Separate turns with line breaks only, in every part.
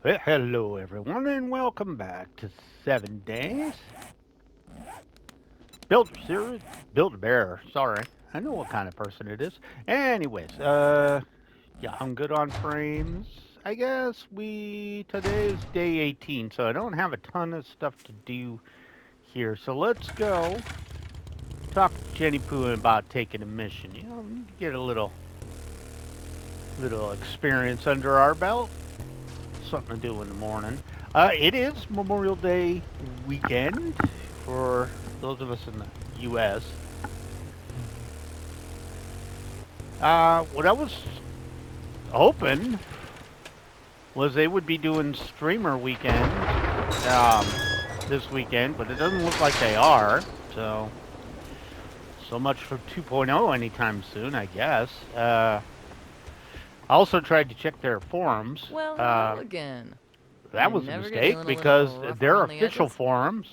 Well, hello, everyone, and welcome back to 7 Days. Build a bear. Sorry, I know what kind of person it is. Anyways, yeah, I'm good on frames. I guess today is day 18, so I don't have a ton of stuff to do here. So let's go talk to Jenny Poo about taking a mission. We need to get a little experience under our belt. Something to do in the morning. It is Memorial Day weekend for those of us in the U.S. What I was hoping was they would be doing streamer weekends this weekend, but it doesn't look like they are. So much for 2.0 anytime soon, I guess. I also tried to check their forums.
Well, hello again.
That
You
was a
never get
mistake
feeling a
because
little rough
their
around the
official
edges?
forums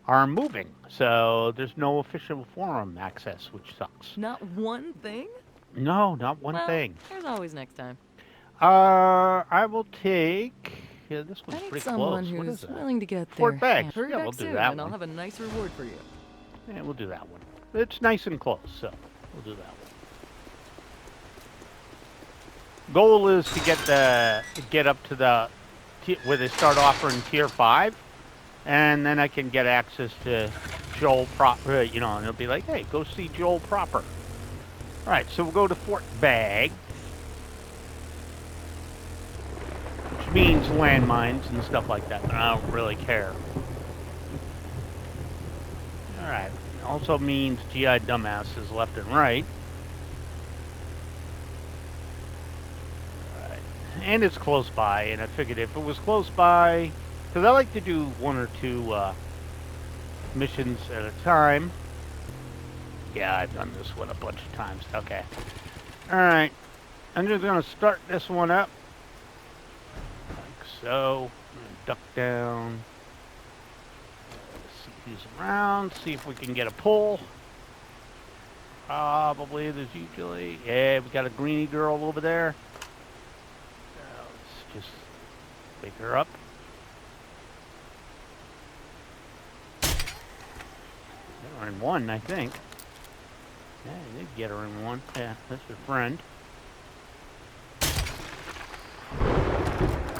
are moving. So there's no official forum access, which sucks.
Not one thing?
No, not one
Well,
thing.
there's always next time.
I will take. Yeah, this
I
one's
need
pretty
someone
close. What is
who's
that?
willing to get
Fort
there. And
Bags.
hurry
Yeah, we'll
back
do
soon,
that
and I'll
one.
have a nice reward for you.
Yeah, we'll do that one. It's nice and close, so we'll do that one. Goal is to get up to the where they start offering tier 5, and then I can get access to Joel proper. And it'll be like, hey, go see Joel proper. All right, so we'll go to Fort Bag, which means landmines and stuff like that, but I don't really care. All right, it also means GI dumbasses left and right. All right, and it's close by, and I figured if it was close by, because I like to do one or two missions at a time. Yeah, I've done this one a bunch of times. Okay. All right. I'm just going to start this one up. Like so. Duck down. See who's around. See if we can get a pull. Probably there's usually. Yeah, we got a greeny girl over there. Let's just pick her up. We're in one, I think. Yeah, I did get her in one. Yeah, that's her friend.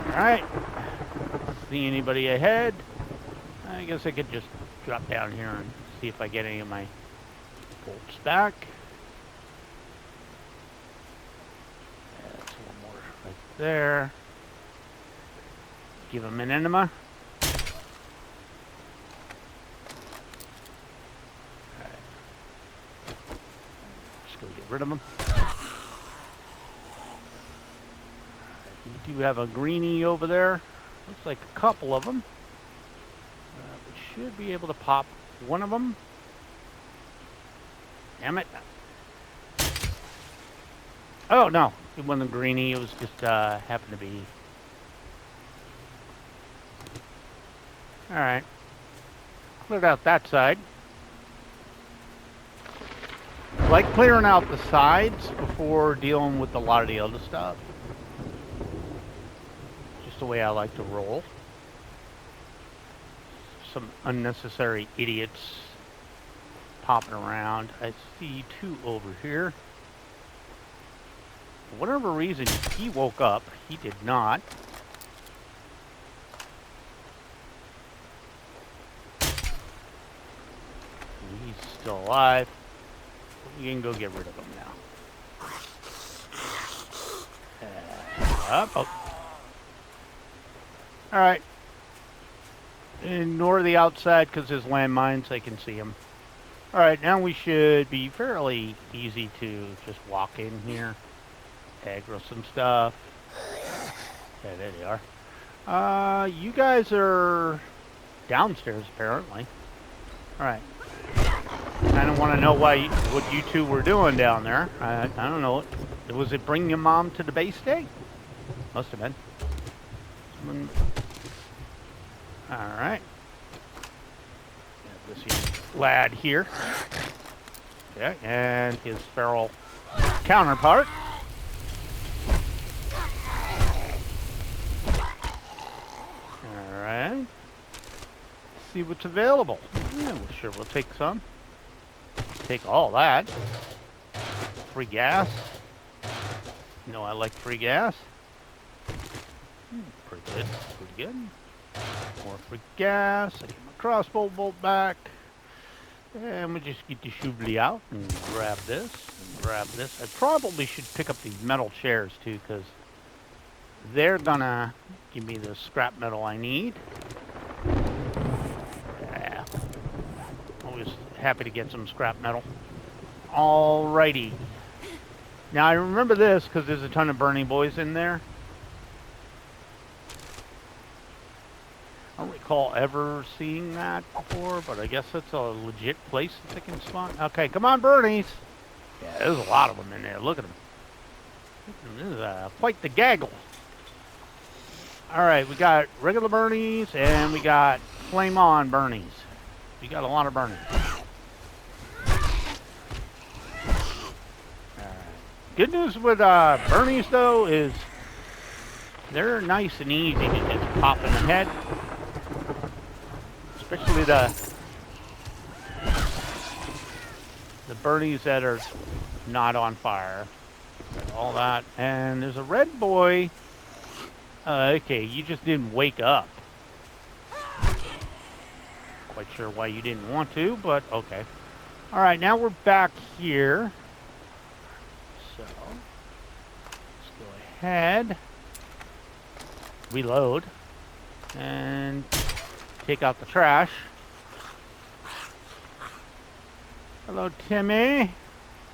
Alright. See anybody ahead? I guess I could just drop down here and see if I get any of my bolts back. Yeah, that's one more right there. Give him an enema. Go get rid of them. We do have a greenie over there. Looks like a couple of them. We should be able to pop one of them. Damn it. Oh, no. It wasn't a greenie. It was just happened to be. Alright. Cleared out that side. Like clearing out the sides before dealing with a lot of the other stuff. Just the way I like to roll. Some unnecessary idiots popping around. I see two over here. For whatever reason, he woke up. He did not. He's still alive. We can go get rid of him now. Up. Oh. All right. Ignore the outside because there's landmines. I can see him. All right, now we should be fairly easy to just walk in here. Aggro some stuff. Yeah, there they are. You guys are downstairs apparently. All right. Kind of want to know what you two were doing down there. I don't know. Was it bring your mom to the base day? Must have been. All right. This young lad here. Yeah, and his feral counterpart. see what's available. Yeah, well, sure, we'll take some. Take all that. Free gas. You know I like free gas. Pretty good, pretty good. More free gas. I get my crossbow bolt back. And we just get the shoobly out and grab this and grab this. I probably should pick up these metal chairs too, because they're gonna give me the scrap metal I need. Yeah. Always happy to get some scrap metal. Alrighty. Now I remember this because there's a ton of Bernie boys in there. I don't recall ever seeing that before, but I guess that's a legit place that they can spawn. Okay, come on, Bernies. Yeah, there's a lot of them in there. Look at them. This is quite the gaggle. All right, we got regular Bernies and we got Flame On Bernies. We got a lot of Bernies. All right. Good news with Bernies, though, is they're nice and easy to just pop in the head. Especially the Bernies that are not on fire. All that. And there's a red boy. Okay, you just didn't wake up. Quite sure why you didn't want to, but okay. All right, now we're back here. So let's go ahead, reload, and take out the trash. Hello, Timmy.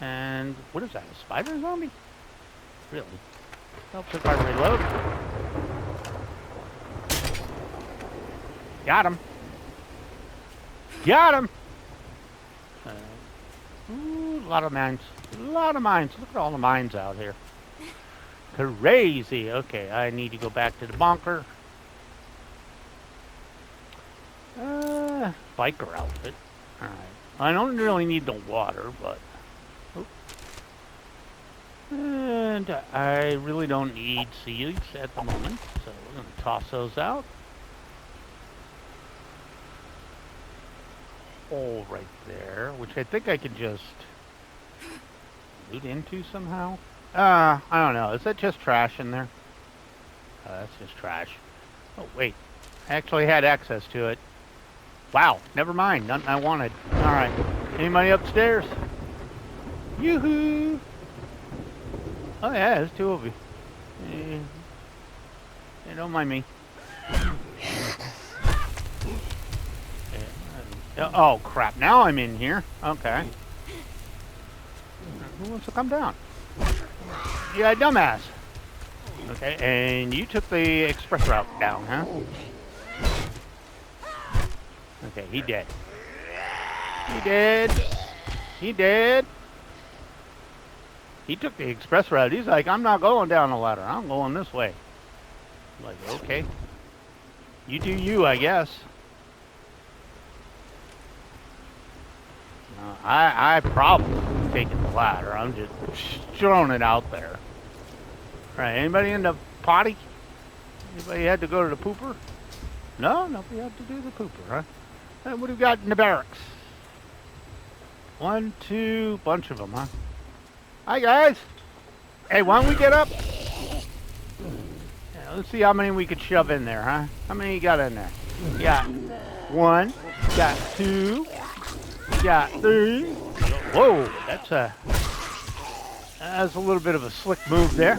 And what is that, a spider zombie? Really? Helps if I reload. Got him. Got him. Ooh, a lot of mines. A lot of mines. Look at all the mines out here. Crazy. Okay, I need to go back to the bunker. Biker outfit. Alright. I don't really need the water, but... Oh. And I really don't need seeds at the moment, so we're going to toss those out. Hole right there, which I think I can just loot into somehow. I don't know. Is that just trash in there? That's just trash. Oh, wait. I actually had access to it. Wow, never mind. Nothing I wanted. Alright. Anybody upstairs? Yoo-hoo! Oh yeah, there's two of you. Hey, don't mind me. Oh crap, now I'm in here. Okay. Who wants to come down? Yeah, dumbass. Okay, and you took the express route down, huh? Okay, he dead. He dead. He dead. He took the express route. He's like, I'm not going down the ladder. I'm going this way. I'm like, okay. You do you, I guess. I probably taken the ladder. I'm just throwing it out there. All right, anybody in the potty? Anybody had to go to the pooper? No, nobody had to do the pooper, huh? And what do we got in the barracks? 1, 2, bunch of them, huh? Hi, guys. Hey, why don't we get up? Yeah, let's see how many we could shove in there, huh? How many you got in there? You got 1, you got 2, you got 3. Whoa, that's a little bit of a slick move there.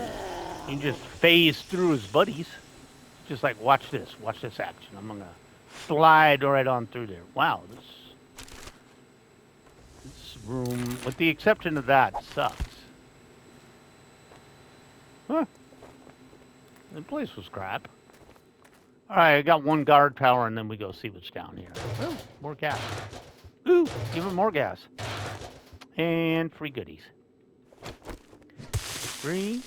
You can just phase through his buddies. Just like, watch this action. I'm gonna slide right on through there. Wow, this room, with the exception of that, sucks. Huh. The place was crap. Alright, I got 1 guard tower and then we go see what's down here. Oh, more gas. Ooh, even more gas. And free goodies. Free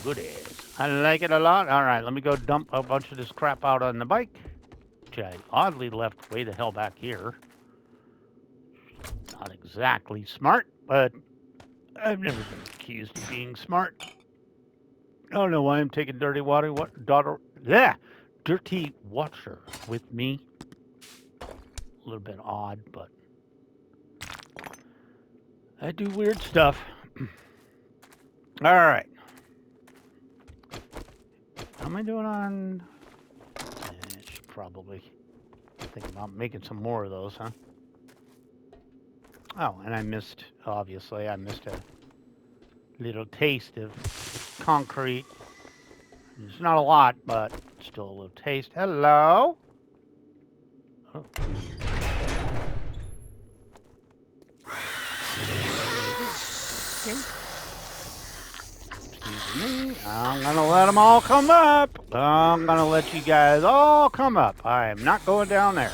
goodies. I like it a lot. Alright, let me go dump a bunch of this crap out on the bike. Which I oddly left way the hell back here. Not exactly smart, but I've never been accused of being smart. I don't know why I'm taking dirty water. Dirty water with me. a little bit odd, but I do weird stuff. All right. How am I doing on? I should probably think about making some more of those, huh? Oh, and obviously, I missed a little taste of concrete. It's not a lot, but still a little taste. Hello? Oh. Excuse me. I'm going to let them all come up. I'm going to let you guys all come up. I am not going down there.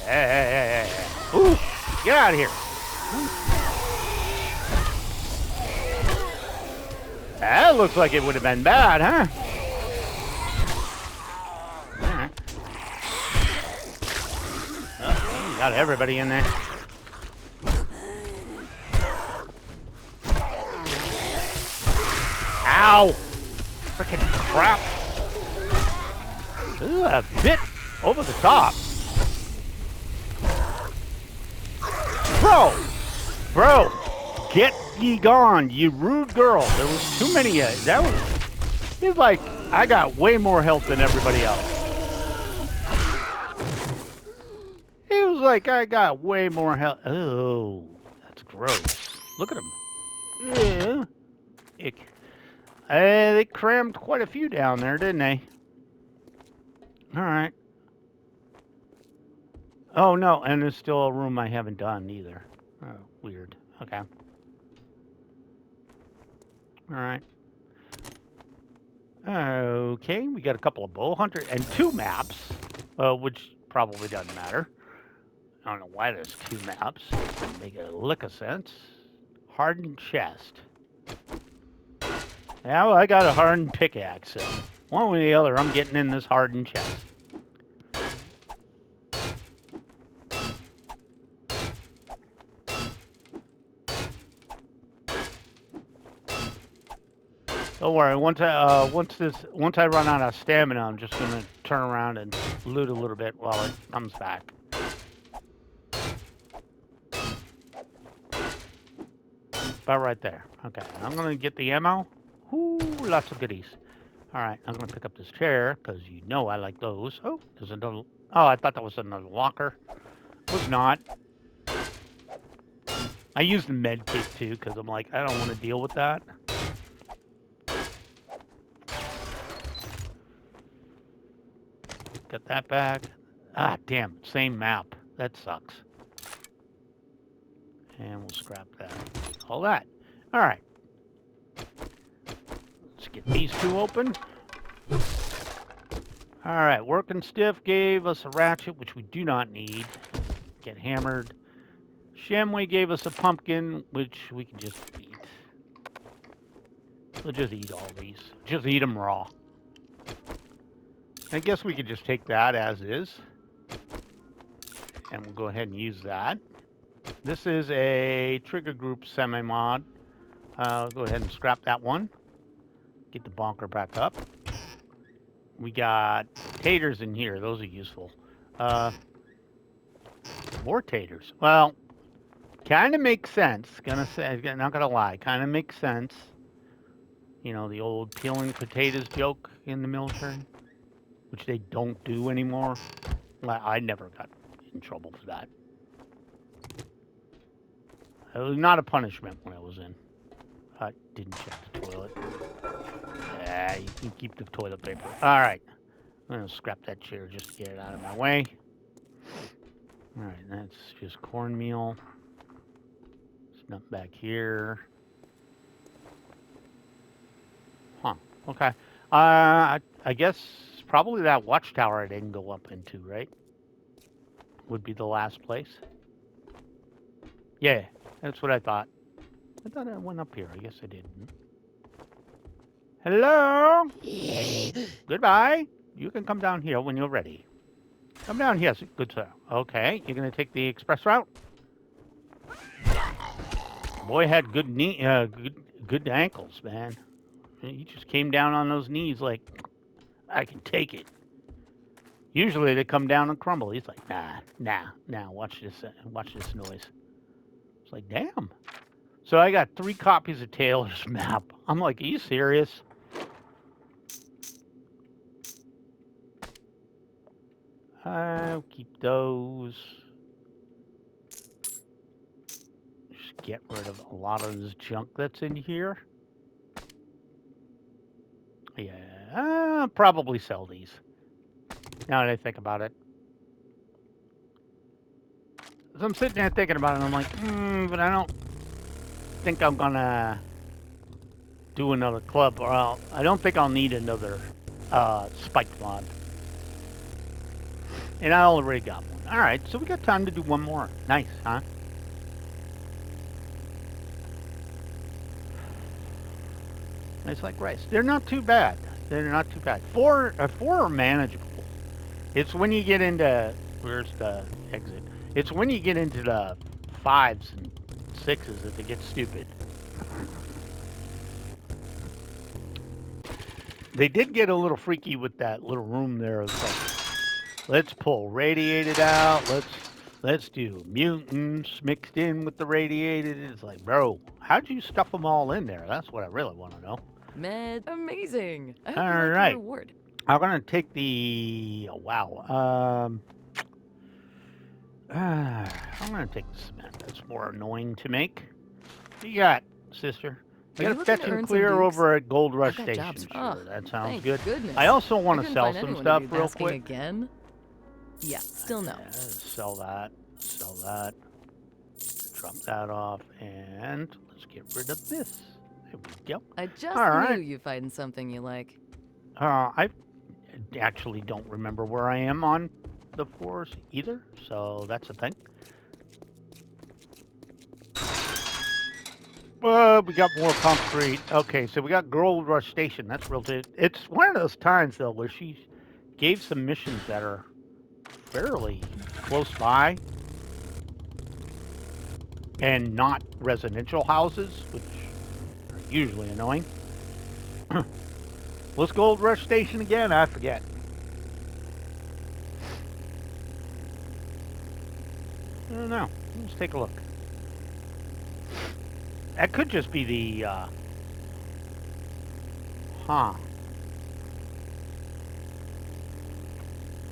Hey. Ooh, get out of here. That looks like it would have been bad, huh? Oh, got everybody in there. Ow! Freaking crap. Ooh, a bit over the top. Bro, get ye gone, you rude girl. There was too many of it was like, I got way more health than everybody else. It was like I got way more health. Oh, that's gross. Look at him. Yeah. They crammed quite a few down there, didn't they? All right. Oh, no, and there's still a room I haven't done either. Oh, weird. Okay. All right. Okay, we got a couple of bow hunters and 2 maps, which probably doesn't matter. I don't know why there's 2 maps. Doesn't make a lick of sense. Hardened chest. Yeah, well, I got a hardened pickaxe, so one way or the other, I'm getting in this hardened chest. Don't worry. Once I run out of stamina, I'm just gonna turn around and loot a little bit while it comes back. About right there. Okay, I'm gonna get the ammo. Ooh, lots of goodies. All right, I'm gonna pick up this chair because you know I like those. Oh, there's another. Oh, I thought that was another locker. Was not. I used the med kit too because I'm like, I don't want to deal with that. Got that back. Ah, damn. Same map. That sucks. And we'll scrap that. All that. All right. Let's get these 2 open. All right. Working Stiff gave us a ratchet, which we do not need. Get hammered. Shamway gave us a pumpkin, which we can just eat. We'll just eat all these. Just eat them raw. I guess we could just take that as is. And we'll go ahead and use that. This is a trigger group semi-mod. I'll go ahead and scrap that one. Get the bonker back up. We got taters in here. Those are useful. More taters. Well, kind of makes sense. Not gonna lie. Kind of makes sense. You know, the old peeling potatoes joke in the military, which they don't do anymore. I never got in trouble for that. It was not a punishment when I was in. I didn't check the toilet. Yeah, you can keep the toilet paper. All right. I'm going to scrap that chair just to get it out of my way. All right, that's just cornmeal. There's nothing back here. Huh, okay. I guess probably that watchtower I didn't go up into, right? Would be the last place. Yeah, that's what I thought. I thought I went up here. I guess I didn't. Hello? Goodbye. You can come down here when you're ready. Come down here, good sir. Okay, you're going to take the express route? Boy had good good ankles, man. He just came down on those knees like, I can take it. Usually they come down and crumble. He's like, nah. Watch this noise. It's like, damn. So I got 3 copies of Taylor's map. I'm like, are you serious? I'll keep those. Just get rid of a lot of this junk that's in here. Yeah, I'll probably sell these. Now that I think about it. So I'm sitting there thinking about it, and I'm like, but I don't think I'm gonna do another club, or I don't think I'll need another spike mod. And I already got one. All right, so we got time to do one more. Nice, huh? It's like rice. They're not too bad. They're not too bad. Four are manageable. It's when you get into, where's the exit? It's when you get into the 5s and 6s that they get stupid. They did get a little freaky with that little room there. It's like, let's pull radiated out. Let's do mutants mixed in with the radiated. It's like, bro, how'd you stuff them all in there? That's what I really want to know.
Amazing. I hope
All
you like
right.
your reward.
I'm gonna take the I'm gonna take the cement. That's more annoying to make. What you got, sister? I
Are you
gotta
looking
fetch
to
and
earn some
clear
dukes?
over at Gold Rush
I've got
Station.
jobs.
Sure, that sounds
Thank
good.
goodness.
I also want to
couldn't
sell
find
some
anyone to
stuff
be
real
basking
quick.
Again? Yeah, still no.
Yeah, sell that. Drop that off, and let's get rid of this. There we go.
I just
All right.
knew you'd find something you like.
I actually don't remember where I am on the floors either, so that's a thing. We got more concrete. Okay, so we got Gold Rush Station. That's real good. It's one of those times, though, where she gave some missions that are fairly close by and not residential houses, which are usually annoying. What's Gold Rush Station again? I forget. I don't know. Let's take a look. That could just be the,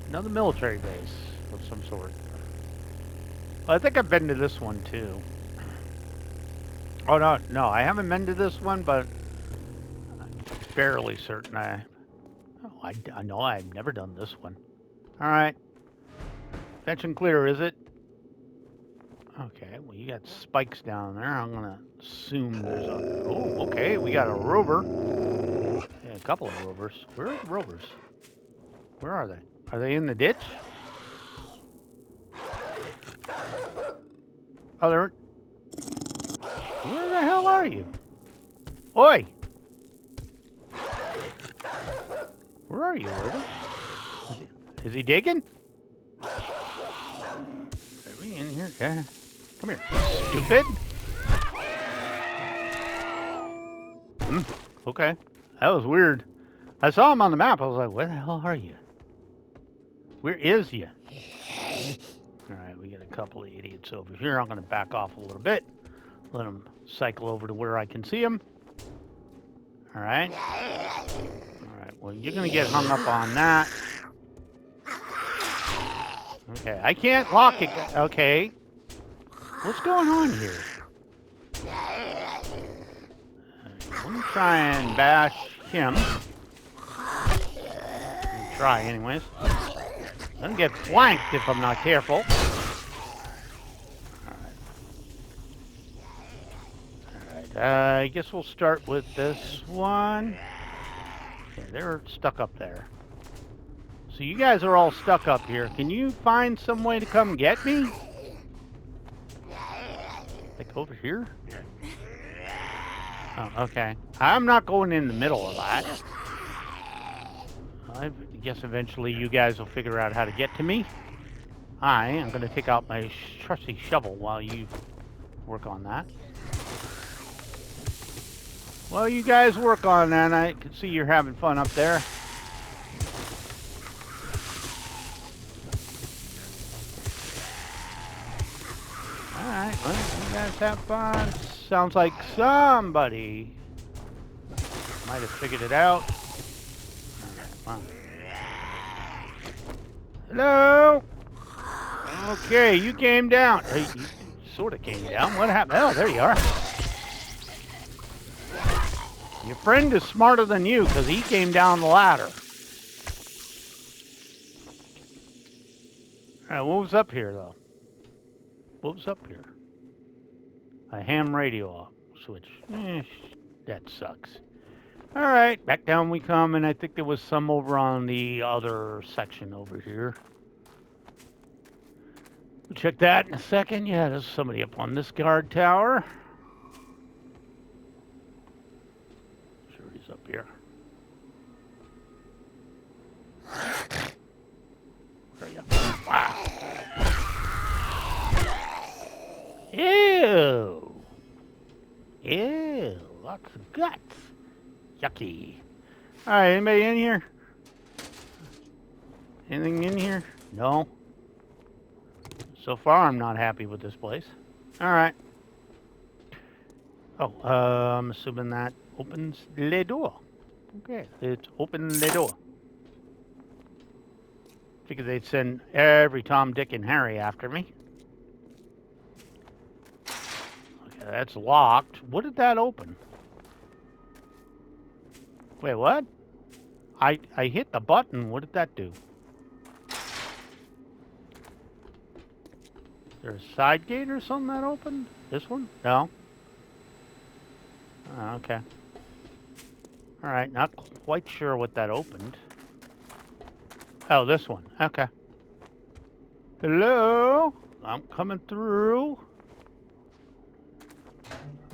another military base of some sort. Well, I think I've been to this one, too. Oh, no, I haven't been to this one, but I'm fairly certain I know I've never done this one. All right. Fetch and clear, is it? Okay, well, you got spikes down there. I'm going to assume there's a... Oh, okay, we got a rover. Yeah, a couple of rovers. Where are the rovers? Where are they? Are they in the ditch? Oh, they're... Where the hell are you? Oi! Where are you, rover? Is he digging? Are we in here? Yeah. Come here, stupid. Okay. That was weird. I saw him on the map. I was like, where the hell are you? Where is you? All right, we got a couple of idiots over here. I'm going to back off a little bit. Let them cycle over to where I can see them. All right. All right, well, you're going to get hung up on that. Okay, I can't lock it. Okay. What's going on here? Let me try and bash him. Try anyways. I'm gonna get flanked if I'm not careful. Alright, I guess we'll start with this one. Okay, they're stuck up there. So you guys are all stuck up here. Can you find some way to come get me? Like over here? Oh, okay. I'm not going in the middle of that. I guess eventually you guys will figure out how to get to me. I am going to take out my trusty shovel while you work on that. Well, you guys work on that. I can see you're having fun up there. Alright, well, you guys have fun. Sounds like somebody might have figured it out. Wow. Hello? Okay, you came down. You sort of came down. What happened? Oh, there you are. Your friend is smarter than you because he came down the ladder. Alright, what was up here, though? What was up here? A ham radio off switch. That sucks. Alright, back down we come, and I think there was some over on the other section over here. We'll check that in a second. Yeah, there's somebody up on this guard tower. Sure he's up here. Where are you? Wow. Ew. Ew. Lots of guts. Yucky. Alright, anybody in here? Anything in here? No. So far, I'm not happy with this place. Alright. Oh, I'm assuming that opens the door. Okay, it's open the door. Figured they'd send every Tom, Dick, and Harry after me. Okay, that's locked. What did that open? Wait, what? I hit the button. What did that do? Is there a side gate or something that opened? This one? No. Oh, okay. Alright, not quite sure what that opened. Oh, this one. Okay. Hello? I'm coming through.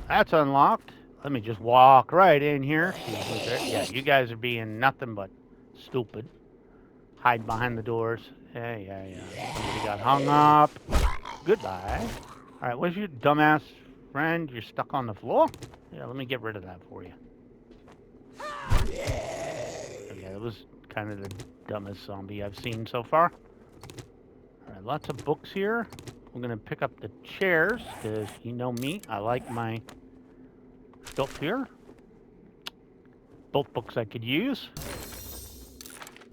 That's unlocked. Let me just walk right in here. Yeah, you guys are being nothing but stupid. Hide behind the doors. Yeah. Somebody got hung up. Goodbye. Alright, where's your dumbass friend? You're stuck on the floor? Yeah, let me get rid of that for you. Okay, that was kind of the dumbest zombie I've seen so far. Alright, lots of books here. We're going to pick up the chairs, because you know me, I like my stuff here. Both books I could use.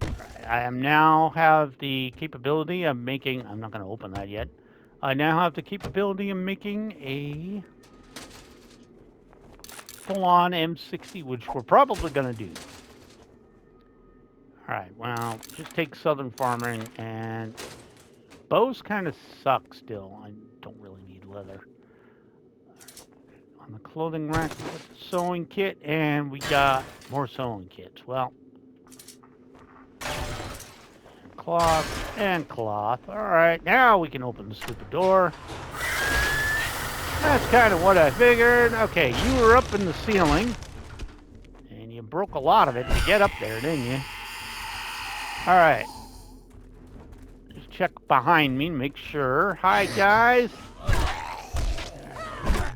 Right, I am now have the capability of making... I'm not going to open that yet. I now have the capability of making a full-on M60, which we're probably going to do. Alright, well, just take Southern Farming, and bows kind of suck still. I don't really need leather. On the clothing rack, we got the sewing kit, and we got more sewing kits. Well, cloth and cloth. Alright, now we can open the stupid door. That's kind of what I figured. Okay, you were up in the ceiling, and you broke a lot of it to get up there, didn't you? Alright. Just check behind me, make sure. Hi, guys.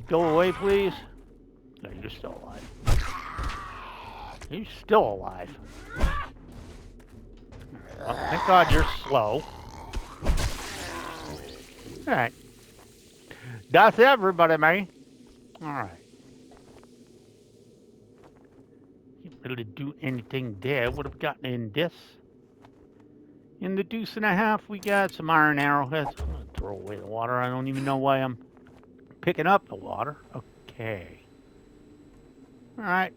Go away, please. No, you're still alive. You're still alive. Well, thank God you're slow. Alright. That's everybody, man. Alright. Can't really do anything there. What have we got in this? In the deuce and a half, we got some iron arrowheads. I'm going to throw away the water. I don't even know why I'm picking up the water. Okay. Alright.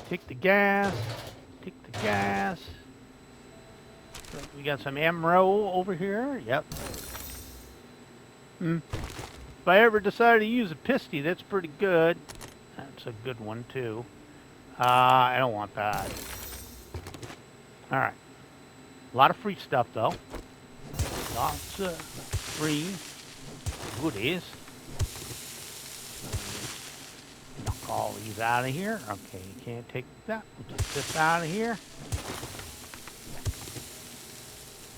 Take the gas. Take the gas. We got some ammo over here. Yep. If I ever decide to use a pisty, that's pretty good. That's a good one, too. I don't want that. Alright. A lot of free stuff, though. Lots of free goodies. Knock all these out of here. Okay, you can't take that. We'll take this out of here.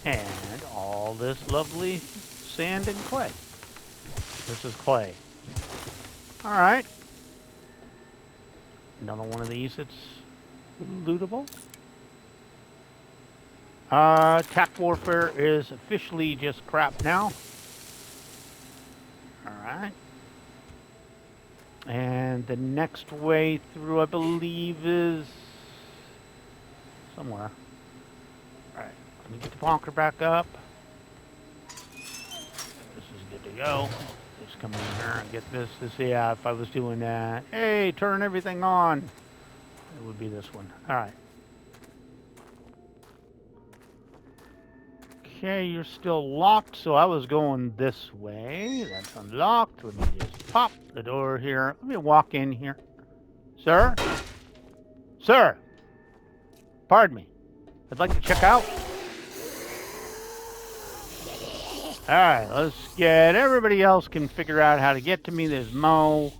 And all this lovely sand and clay. This is clay. Alright. Another one of these that's lootable. Attack warfare is officially just crap now. Alright. And the next way through, I believe, is somewhere. Alright, let me get the bonker back up. This is good to go. Just come in here and get this. Yeah, if I was doing that. Hey, turn everything on. It would be this one. Alright. Okay, you're still locked, so I was going this way. That's unlocked. Let me just pop the door here. Let me walk in here. Sir? Sir! Pardon me. I'd like to check out. Alright, let's get... Everybody else can figure out how to get to me. There's Mo.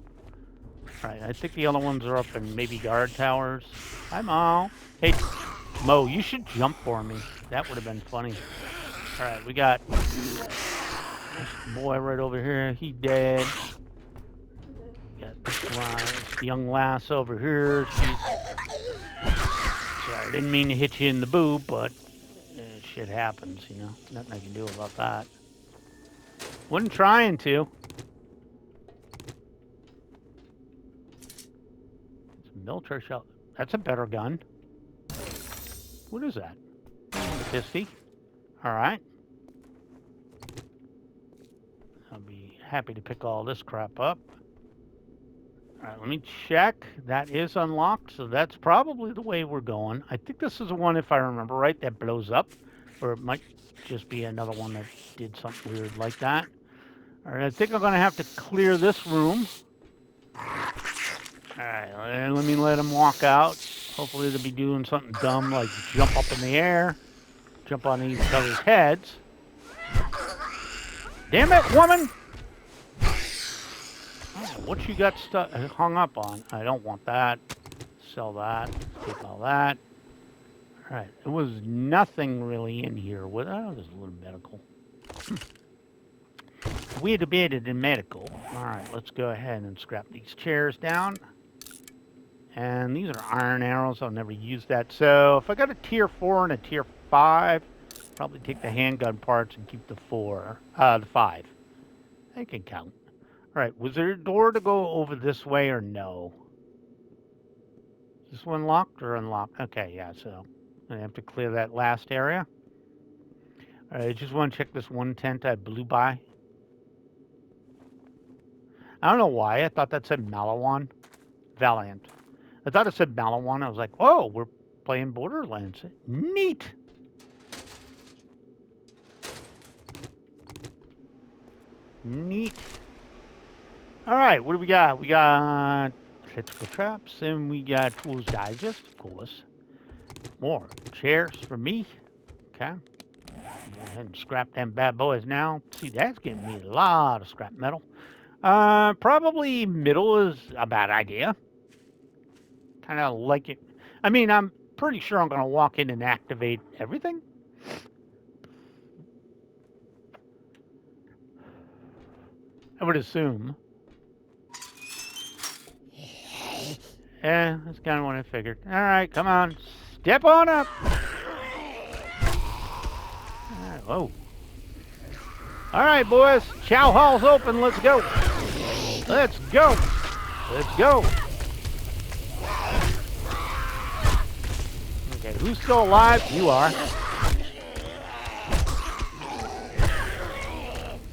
Alright, I think the other ones are up in maybe guard towers. Hi, Mo. Hey, Mo, you should jump for me. That would have been funny. Alright, we got this boy right over here. He dead. Got this young lass over here. She's... Sorry, I didn't mean to hit you in the boob, but shit happens, you know. Nothing I can do about that. Wasn't trying to. It's a military shell. That's a better gun. What is that? A pistol. Alright. I'll be happy to pick all this crap up. Alright, let me check. That is unlocked, so that's probably the way we're going. I think this is the one, if I remember right, that blows up. Or it might just be another one that did something weird like that. Alright, I think I'm going to have to clear this room. Alright, let me let him walk out. Hopefully they'll be doing something dumb like jump up in the air. Jump on each other's heads. Damn it, woman! Oh, what you got hung up on? I don't want that. Sell that. Take all that. Alright, there was nothing really in here. Oh, there's a little medical. We debated in medical. Alright, let's go ahead and scrap these chairs down. And these are iron arrows. I'll never use that. So if I got a tier 4 and a tier 5, probably take the handgun parts and keep the 5. I can count. Alright, was there a door to go over this way or no? Is this one locked or unlocked? Okay, yeah, so I have to clear that last area. Alright, I just want to check this one tent I blew by. I don't know why. I thought that said Malawan. Valiant. I thought it said Malawan. I was like, oh, we're playing Borderlands. Neat. Neat. All right, what do we got? We got electrical traps, and we got Tools Digest, of course. More chairs for me. Okay. Go ahead and scrap them bad boys now. See, that's giving me a lot of scrap metal. Probably middle is a bad idea. Kind of like it. I mean, I'm pretty sure I'm going to walk in and activate everything. I would assume. Yeah, that's kind of what I figured. All right, come on. Step on up. Whoa. All right, boys. Chow hall's open. Let's go. Let's go. Let's go. Okay, who's still alive? You are.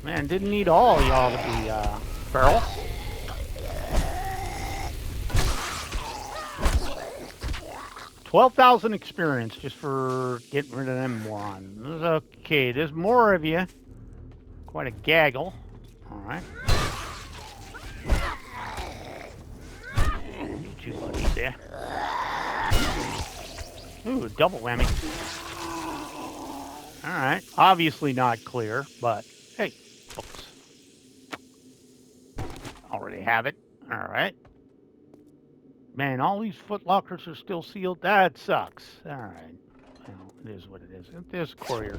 Man, didn't need all y'all to be feral. $12,000 experience just for getting rid of them morons. Okay, there's more of you. Quite a gaggle. All right. Get you buddies there. Ooh, double whammy. All right. Obviously not clear, but hey, books. Already have it. All right. Man, all these foot lockers are still sealed. That sucks. All right. Well, it is what it is. There's courier.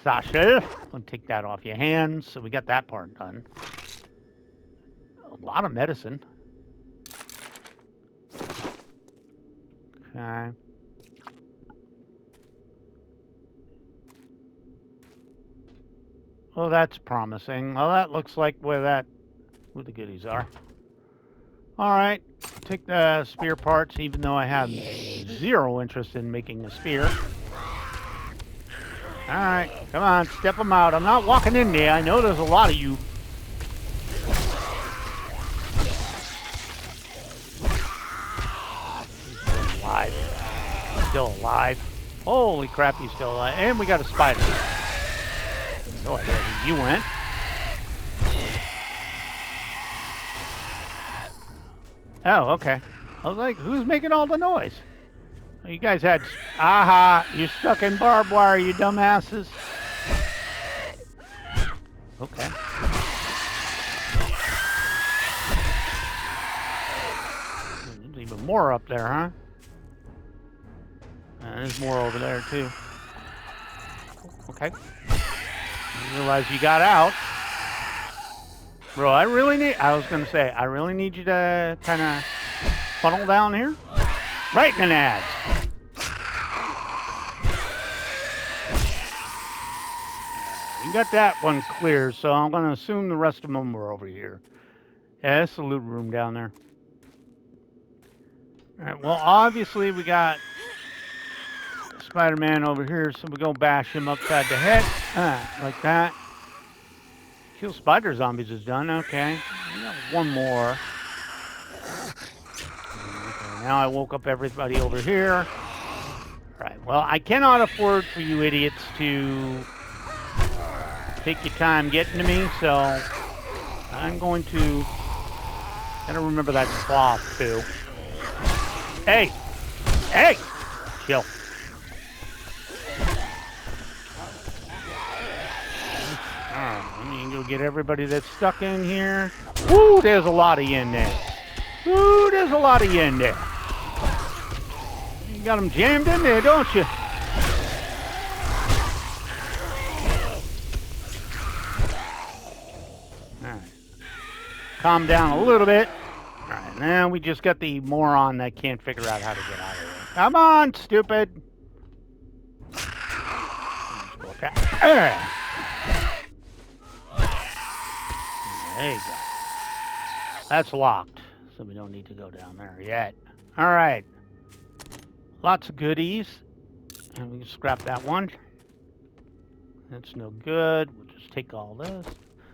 Sasha. I'll take that off your hands. So we got that part done. A lot of medicine. Okay. Oh, that's promising. Well, that looks like where the goodies are. All right, take the spear parts, even though I have zero interest in making a spear. All right, come on, step them out. I'm not walking in there. I know there's a lot of you. He's still alive. Still alive. Holy crap, he's still alive. And we got a spider. No idea where you went. Oh, okay. I was like, who's making all the noise? You guys had... Aha! You're stuck in barbed wire, you dumbasses. Okay. There's even more up there, huh? There's more over there, too. Okay. You realize you got out. Bro, I was going to say, I really need you to kind of funnel down here. Right in the nads. You got that one clear, so I'm going to assume the rest of them were over here. Yeah, that's the loot room down there. Alright, well, obviously we got Spider-Man over here, so we go bash him upside the head. Like that. Kill spider zombies is done, okay. We got one more. Okay, now I woke up everybody over here. Alright, well, I cannot afford for you idiots to take your time getting to me, so I'm going to... Gotta remember that cloth, too. Hey! Hey! Chill. Alright, let me go get everybody that's stuck in here. Woo, there's a lot of you in there. Woo, there's a lot of you in there. You got them jammed in there, don't you? Alright. Calm down a little bit. Alright, now we just got the moron that can't figure out how to get out of here. Come on, stupid. Okay. There you go. That's locked, so we don't need to go down there yet. Alright. Lots of goodies. And we can scrap that one. That's no good. We'll just take all this.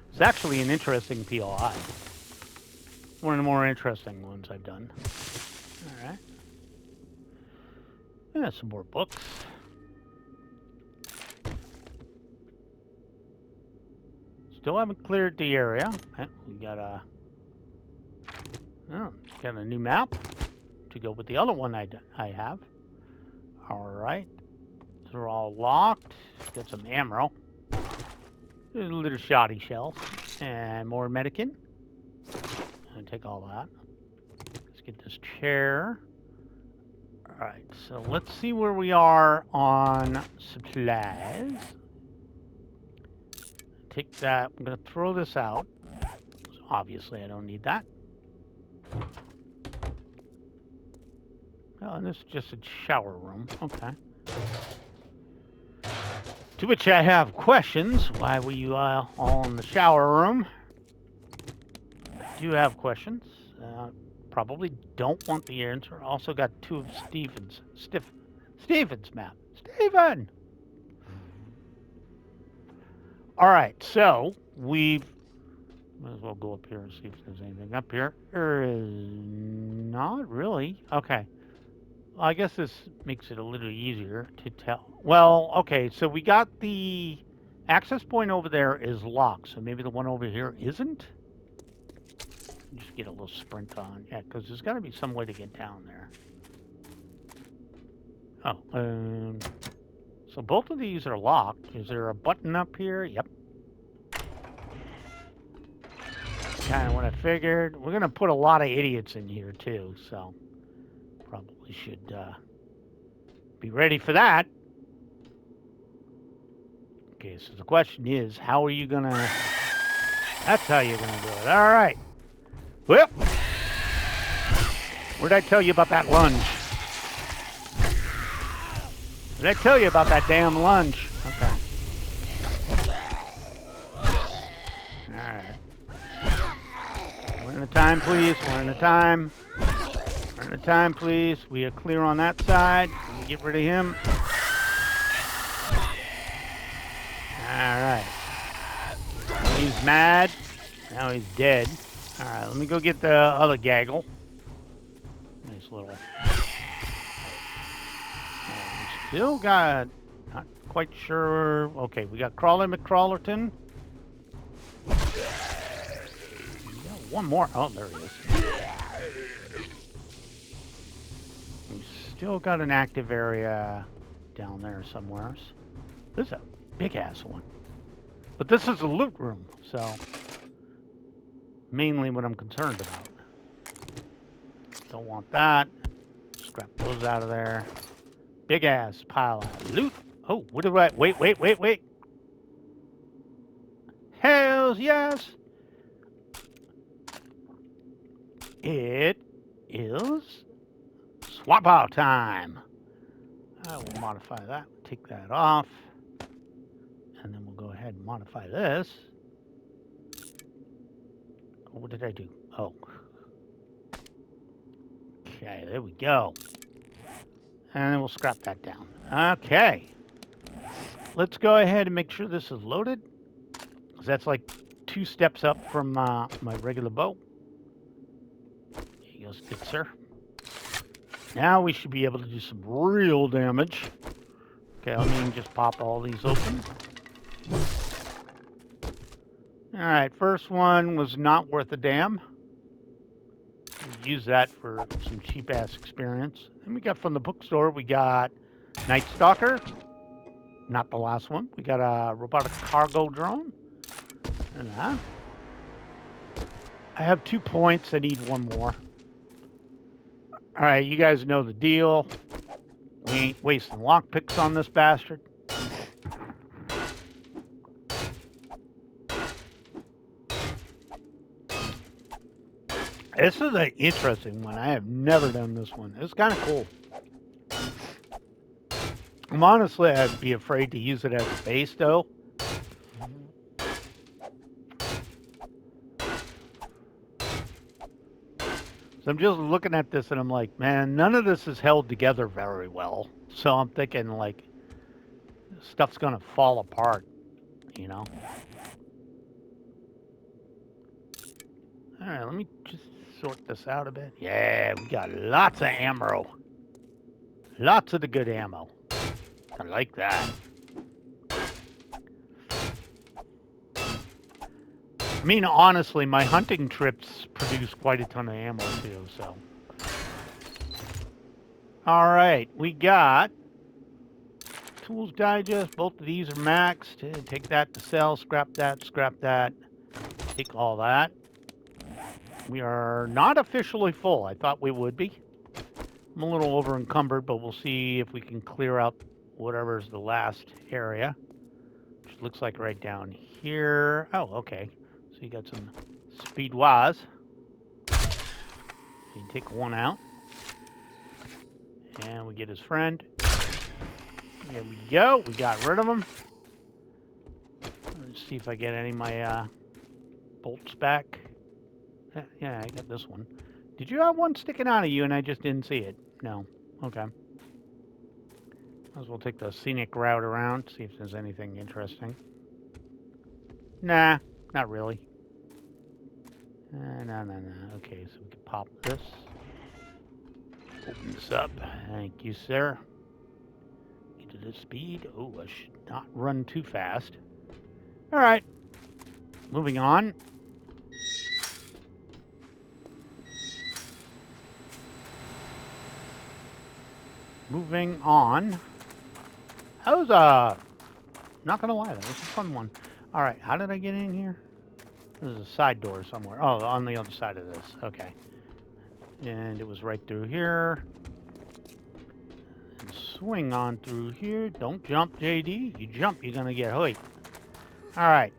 It's actually an interesting POI. One of the more interesting ones I've done. Alright. Yeah, some more books. Still haven't cleared the area. We got a... Oh, got a new map to go with the other one I have. Alright. They're all locked. Got some ammo. There's a little shoddy shells. And more Medican. I'll take all that. Let's get this chair. Alright, so let's see where we are on supplies. Take that. I'm going to throw this out. So obviously, I don't need that. Oh, and this is just a shower room. Okay. To which I have questions. Why were you all in the shower room? I do have questions. Probably don't want the answer. Also got two of Steven's map. Steven! Alright, so we've... Might as well go up here and see if there's anything up here. There is not really. Okay. Well, I guess this makes it a little easier to tell. Well, okay, so we got the access point over there is locked, so maybe the one over here isn't? Just get a little sprint on. Yeah, because there's got to be some way to get down there. Oh, so both of these are locked. Is there a button up here? Yep. Kind of what I figured. We're going to put a lot of idiots in here, too, so probably should be ready for that. Okay, so the question is, how are you going to... That's how you're going to do it. All right. Well, what did I tell you about that lunge? What did I tell you about that damn lunge? Okay. time, please. One at a time. One at a time, please. We are clear on that side. Let me get rid of him. Alright. He's mad. Now he's dead. Alright, let me go get the other gaggle. Nice little... Still got... Not quite sure... Okay, we got Crawler McCrawlerton. We got one more. Oh, there he is. We still got an active area down there somewhere. This is a big-ass one. But this is a loot room, so... Mainly what I'm concerned about. Don't want that. Scrap those out of there. Big-ass pile of loot. Oh, what do I... Wait. Hells yes! It is... swap out time. I will modify that. Take that off. And then we'll go ahead and modify this. What did I do? Oh. Okay, there we go. And then we'll scrap that down. Okay. Let's go ahead and make sure this is loaded. Because that's like 2 steps up from my regular bow. Here you go, good sir. Now we should be able to do some real damage. Okay, let me just pop all these open. Alright, first one was not worth a damn. Use that for some cheap-ass experience. And we got from the bookstore, we got Night Stalker. Not the last one. We got a robotic cargo drone. And that. I have 2 points. I need 1 more. Alright, you guys know the deal. We ain't wasting lockpicks on this bastard. This is an interesting one. I have never done this one. It's kind of cool. Honestly, I'd be afraid to use it as a base, though. So I'm just looking at this and I'm like, man, none of this is held together very well. So I'm thinking, like, stuff's going to fall apart, you know? All right, let me just sort this out a bit. Yeah, we got lots of ammo. Lots of the good ammo. I like that. I mean, honestly, my hunting trips produce quite a ton of ammo, too, so. All right, we got Tools Digest. Both of these are maxed. Take that to sell, scrap that, take all that. We are not officially full. I thought we would be. I'm a little over encumbered, but we'll see if we can clear out whatever's the last area. Which looks like right down here. Oh, okay. So you got some speedwise. You can take 1 out. And we get his friend. There we go. We got rid of him. Let's see if I get any of my bolts back. Yeah, I got this one. Did you have one sticking out of you and I just didn't see it? No. Okay. Might as well take the scenic route around, see if there's anything interesting. Nah, not really. No. Okay, so we can pop this. Open this up. Thank you, sir. Get to the speed. Oh, I should not run too fast. All right. Moving on. Moving on. That was not gonna lie, that was a fun one. All right, how did I get in here? There's a side door somewhere. Oh, on the other side of this. Okay. And it was right through here. And swing on through here. Don't jump, JD. You jump, you're gonna get hurt. All right.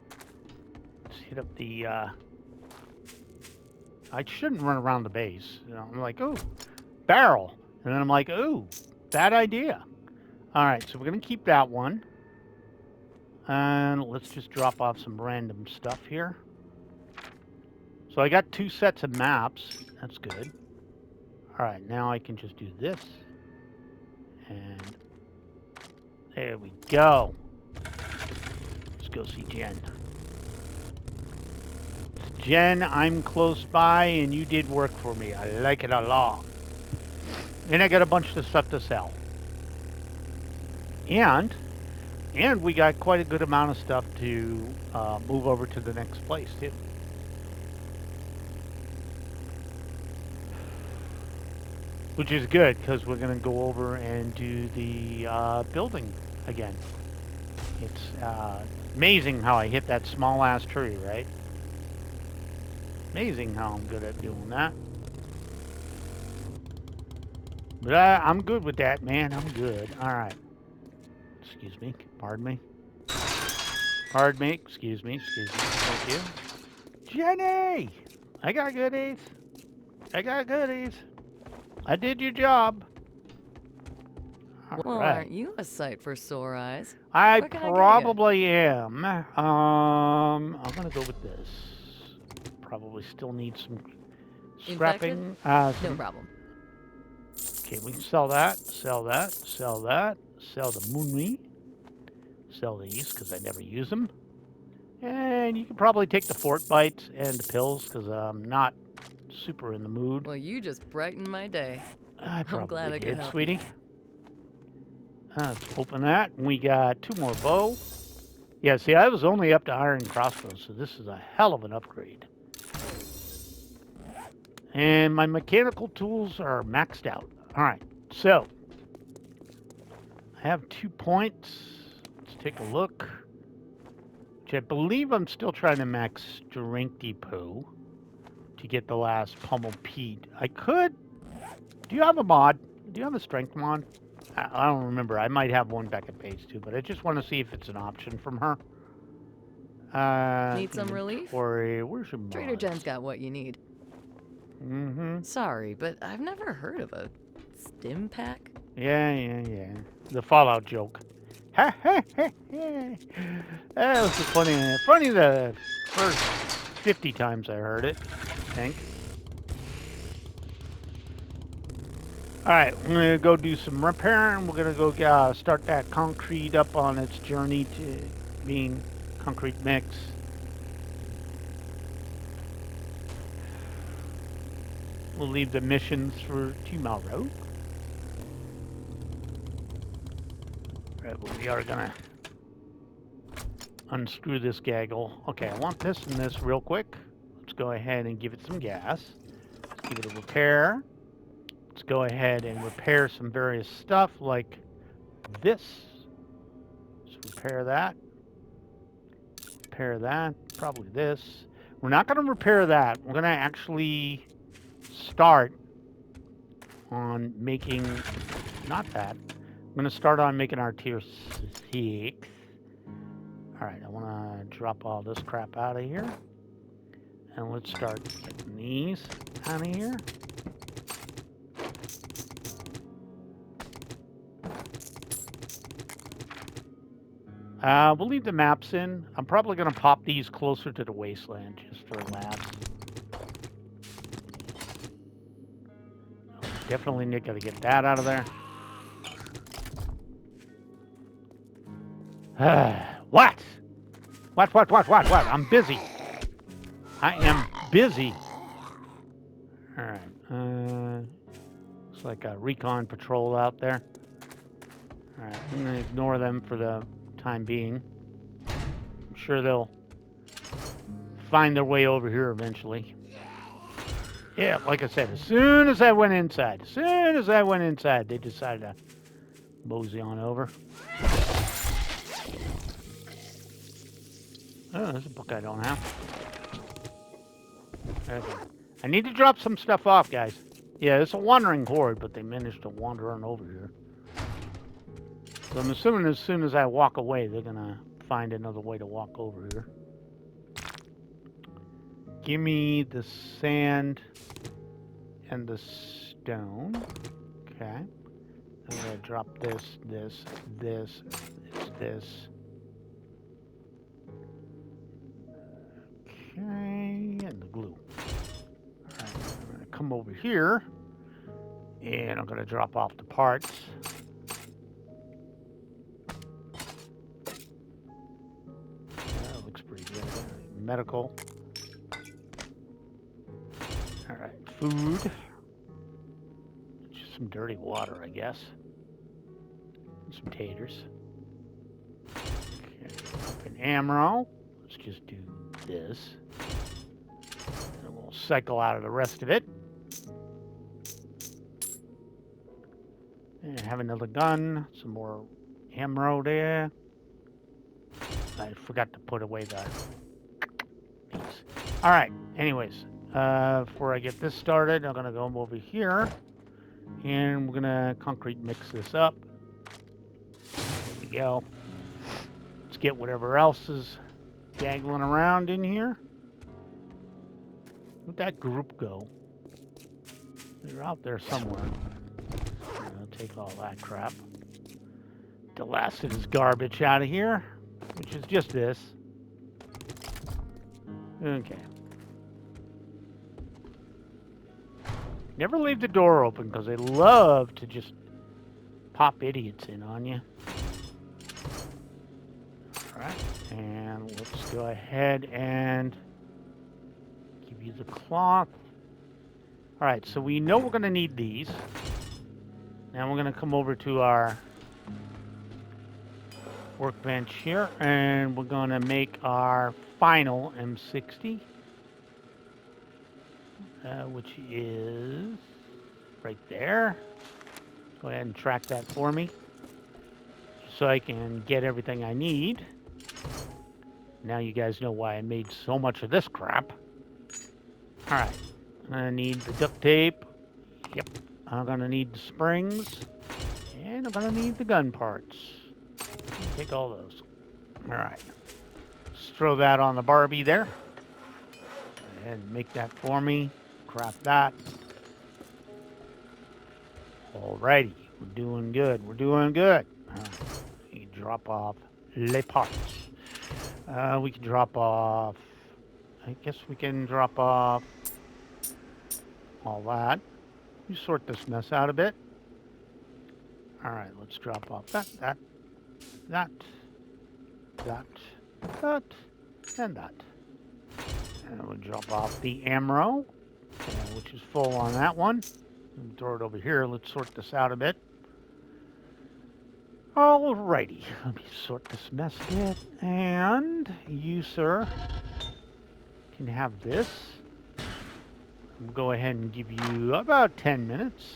Let's hit up the. I shouldn't run around the base. You know, I'm like, ooh, barrel, and then I'm like, ooh. Bad idea. All right, so we're going to keep that one. And let's just drop off some random stuff here. So I got 2 sets of maps. That's good. All right, now I can just do this. And there we go. Let's go see Jen. Jen, I'm close by, and you did work for me. I like it a lot. And I got a bunch of stuff to sell. And we got quite a good amount of stuff to move over to the next place, too. Which is good, because we're going to go over and do the building again. It's amazing how I hit that small-ass tree, right? Amazing how I'm good at doing that. But I'm good with that, man. I'm good. All right. Excuse me. Pardon me. Pardon me. Excuse me. Excuse me. Thank you. Jenny! I got goodies. I got goodies. I did your job. All
Well,
right.
aren't you a sight for sore eyes?
I
What can I get ya?
probably am. I'm gonna go with this. Probably still need some scrapping.
No problem.
Okay, we can sell that, sell that, sell that, sell the moonmeat, sell these because I never use them. And you can probably take the fort bites and the pills because I'm not super in the mood.
Well, you just brightened my day.
I
I'm glad
probably
I could
did,
help
sweetie. Let's open that. We got 2 more bow. Yeah, see, I was only up to iron crossbows, so this is a hell of an upgrade. And my mechanical tools are maxed out. All right, so I have 2 points. Let's take a look. Which I believe I'm still trying to max Strength Depot to get the last Pummel Pete. I could. Do you have a mod? Do you have a strength mod? I don't remember. I might have one back at base too, but I just want to see if it's an option from her.
Need some relief?
Where's your mod?
Trader Jen's got what you need.
Mm-hmm.
Sorry, but I've never heard of a stim pack.
Yeah. The Fallout joke. Ha ha ha ha. That was funny the first 50 times I heard it, I think. All right, we're going to go do some repair, and we're going to go start that concrete up on its journey to being concrete mix. We'll leave the missions for tomorrow. Right, well, we are gonna unscrew this gaggle. Okay, I want this and this real quick. Let's go ahead and give it some gas. Let's give it a repair. Let's go ahead and repair some various stuff like this. Let's repair that. Repair that. Probably this. We're not gonna repair that. We're gonna actually start on making, not that. I'm going to start on making our tier 6. All right, I want to drop all this crap out of here. And let's start getting these out of here. We'll leave the maps in. I'm probably going to pop these closer to the wasteland just for labs. Definitely got to get that out of there. What? What? I'm busy. I am busy. All right. Looks like a recon patrol out there. All right. I'm going to ignore them for the time being. I'm sure they'll find their way over here eventually. Yeah, like I said, as soon as I went inside, they decided to mosey on over. Oh, there's a book I don't have. Okay. I need to drop some stuff off, guys. Yeah, it's a wandering horde, but they managed to wander on over here. So I'm assuming as soon as I walk away, they're going to find another way to walk over here. Give me the sand and the stone. Okay. I'm going to drop this. Okay, and the glue. come over here and I'm going to drop off the parts. That looks pretty good. Medical. All right, food. Just some dirty water, I guess. And some taters. Okay, open ammo. Let's just do this. And we'll cycle out of the rest of it. And have another gun. Some more ammo there. I forgot to put away the piece. All right, anyways. Before I get this started, I'm going to go over here. And we're going to concrete mix this up. There we go. Let's get whatever else is dangling around in here. Where'd that group go? They're out there somewhere. I'll take all that crap. The last of this garbage out of here, which is just this. Okay. Never leave the door open because they love to just pop idiots in on you. Alright, and let's go ahead and give you the cloth. Alright, so we know we're going to need these. Now we're going to come over to our workbench here, and we're going to make our final M60. Which is right there. Go ahead and track that for me so I can get everything I need. Now you guys know why I made so much of this crap. Alright, I'm going to need the duct tape. Yep, I'm going to need the springs. And I'm going to need the gun parts. Take all those. Alright, let's throw that on the Barbie there. Go ahead and make that for me. Craft that. Alrighty, we're doing good. We're doing good. Right. We can drop off les parts. We can drop off. I guess we can drop off all that. You sort this mess out a bit. All right, let's drop off that, and that. And we'll drop off the ammo. Which is full on that one. Throw it over here. Let's sort this out a bit. Alrighty. Let me sort this mess a bit. And you, sir, can have this. I'll go ahead and give you about 10 minutes.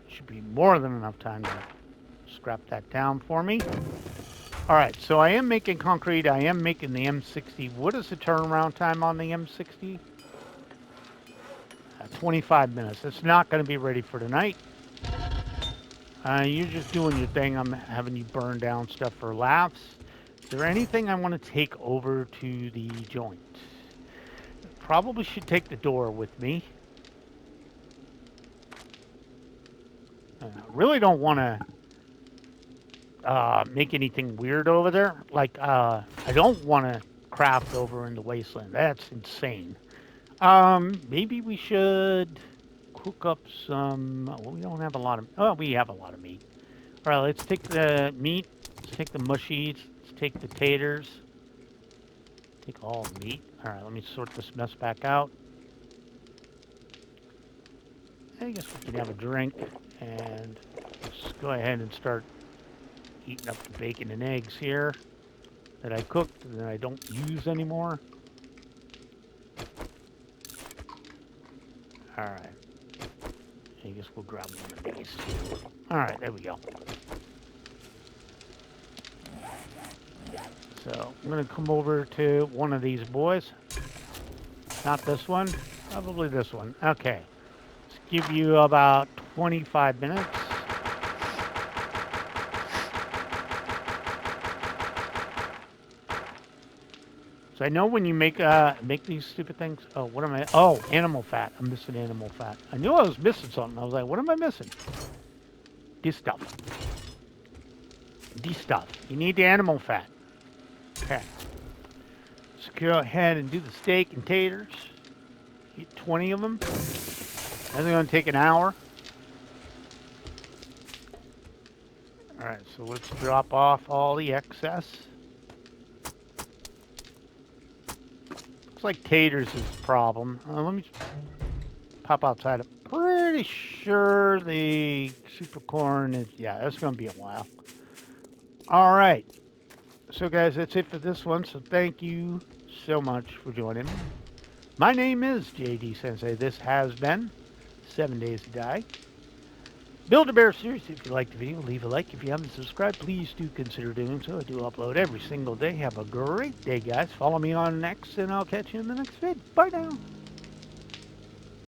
Should be more than enough time to scrap that down for me. Alright, so I am making concrete. I am making the M60. What is the turnaround time on the M60? 25 minutes. It's not going to be ready for tonight. You're just doing your thing. I'm having you burn down stuff for laughs. Is there anything I want to take over to the joint? Probably should take the door with me. I really don't want to make anything weird over there. Like, I don't want to craft over in the wasteland. That's insane. Maybe we should cook up some. Well, we don't have a lot of. Oh, we have a lot of meat. All right, let's take the meat. Let's take the mushies. Let's take the taters. Take all the meat. All right, let me sort this mess back out. I guess we can have a drink and let's go ahead and start eating up the bacon and eggs here that I cooked and that I don't use anymore. Alright. I guess we'll grab one of these too. Alright, there we go. So, I'm going to come over to one of these boys. Not this one. Probably this one. Okay. Let's give you about 25 minutes. So I know when you make these stupid things. Oh, what am I? Oh, animal fat. I'm missing animal fat. I knew I was missing something. I was like, what am I missing? This stuff. This stuff. You need the animal fat. Okay. go ahead and do the steak and taters. Get 20 of them. That's going to take an hour. Alright, so let's drop off all the excess. Looks like taters is the problem. Let me pop outside. I'm pretty sure the super corn is... Yeah, that's going to be a while. Alright. So guys, that's it for this one. So thank you so much for joining me. My name is JD Sensei. This has been 7 Days to Die. Build-A-Bear series. If you liked the video, leave a like. If you haven't subscribed, please do consider doing so. I do upload every single day. Have a great day, guys. Follow me on X, and I'll catch you in the next vid. Bye now.